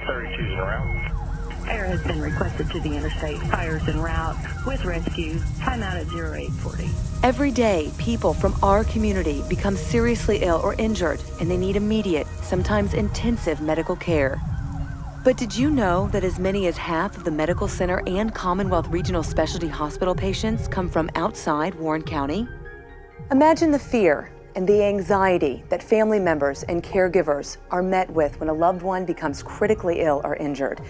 32's en route. Air has been requested to the interstate. Fires en route with rescue. Timeout at 0840. Every day, people from our community become seriously ill or injured, and they need immediate, sometimes intensive medical care. But did you know that as many as half of the Medical Center and Commonwealth Regional Specialty Hospital patients come from outside Warren County? Imagine the fear and the anxiety that family members and caregivers are met with when a loved one becomes critically ill or injured.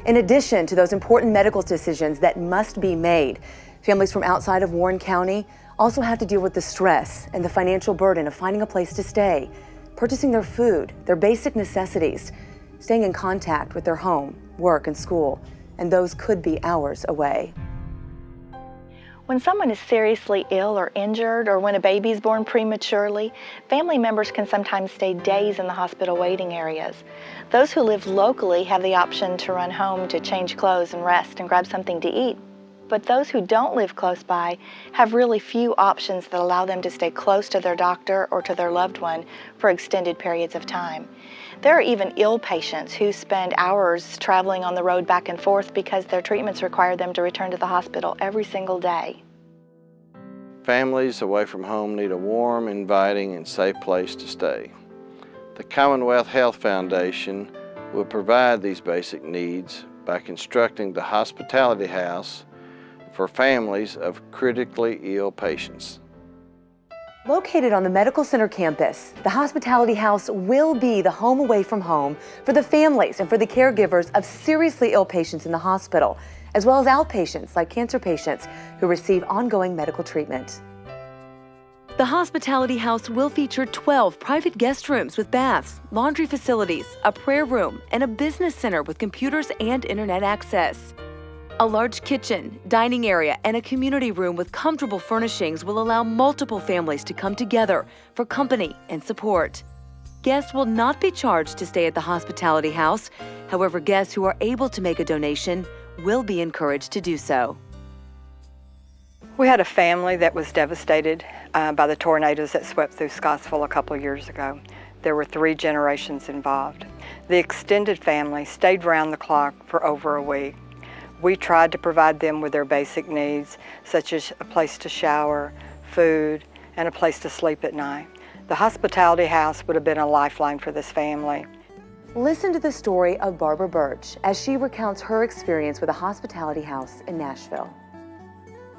In addition to those important medical decisions that must be made, families from outside of Warren County also have to deal with the stress and the financial burden of finding a place to stay, purchasing their food, their basic necessities, staying in contact with their home, work, and school, and those could be hours away. When someone is seriously ill or injured, or when a baby is born prematurely, family members can sometimes stay days in the hospital waiting areas. Those who live locally have the option to run home to change clothes and rest and grab something to eat. But those who don't live close by have really few options that allow them to stay close to their doctor or to their loved one for extended periods of time. There are even ill patients who spend hours traveling on the road back and forth because their treatments require them to return to the hospital every single day. Families away from home need a warm, inviting, and safe place to stay. The Commonwealth Health Foundation will provide these basic needs by constructing the Hospitality House for families of critically ill patients. Located on the Medical Center campus, the Hospitality House will be the home away from home for the families and for the caregivers of seriously ill patients in the hospital, as well as outpatients like cancer patients who receive ongoing medical treatment. The Hospitality House will feature 12 private guest rooms with baths, laundry facilities, a prayer room, and a business center with computers and internet access. A large kitchen, dining area, and a community room with comfortable furnishings will allow multiple families to come together for company and support. Guests will not be charged to stay at the Hospitality House. However, guests who are able to make a donation will be encouraged to do so. We had a family that was devastated by the tornadoes that swept through Scottsville a couple of years ago. There were 3 generations involved. The extended family stayed round the clock for over a week. We tried to provide them with their basic needs, such as a place to shower, food, and a place to sleep at night. The Hospitality House would have been a lifeline for this family. Listen to the story of Barbara Birch as she recounts her experience with a Hospitality House in Nashville.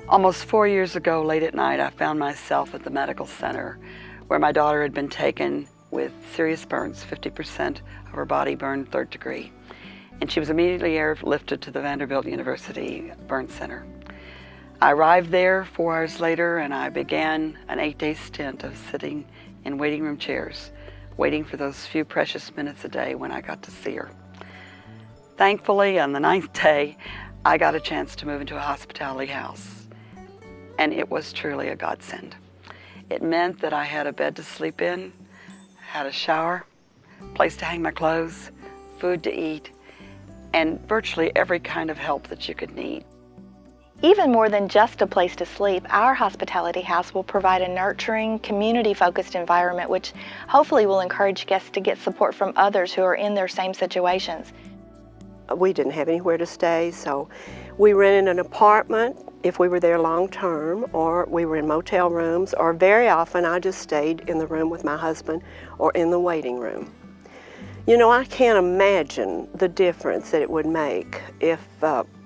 Almost 4 years ago, late at night, I found myself at the medical center where my daughter had been taken with serious burns, 50% of her body burned 3rd degree. And she was immediately airlifted to the Vanderbilt University Burn Center. I arrived there 4 hours later, and I began an 8-day stint of sitting in waiting room chairs, waiting for those few precious minutes a day when I got to see her. Thankfully, on the 9th day, I got a chance to move into a Hospitality House, and it was truly a godsend. It meant that I had a bed to sleep in, had a shower, place to hang my clothes, food to eat, and virtually every kind of help that you could need. Even more than just a place to sleep, our Hospitality House will provide a nurturing, community-focused environment which hopefully will encourage guests to get support from others who are in their same situations. We didn't have anywhere to stay, so we rented an apartment if we were there long term, or we were in motel rooms, or very often I just stayed in the room with my husband or in the waiting room. You know, I can't imagine the difference that it would make if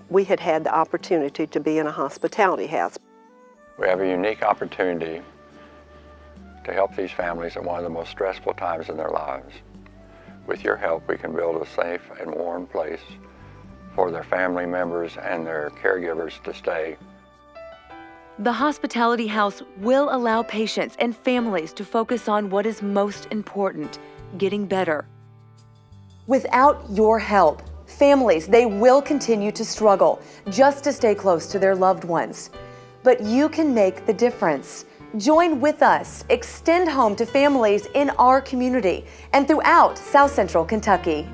we had had the opportunity to be in a Hospitality House. We have a unique opportunity to help these families at one of the most stressful times in their lives. With your help, we can build a safe and warm place for their family members and their caregivers to stay. The Hospitality House will allow patients and families to focus on what is most important, getting better. Without your help, families, they will continue to struggle just to stay close to their loved ones. But you can make the difference. Join with us. Extend home to families in our community and throughout South Central Kentucky.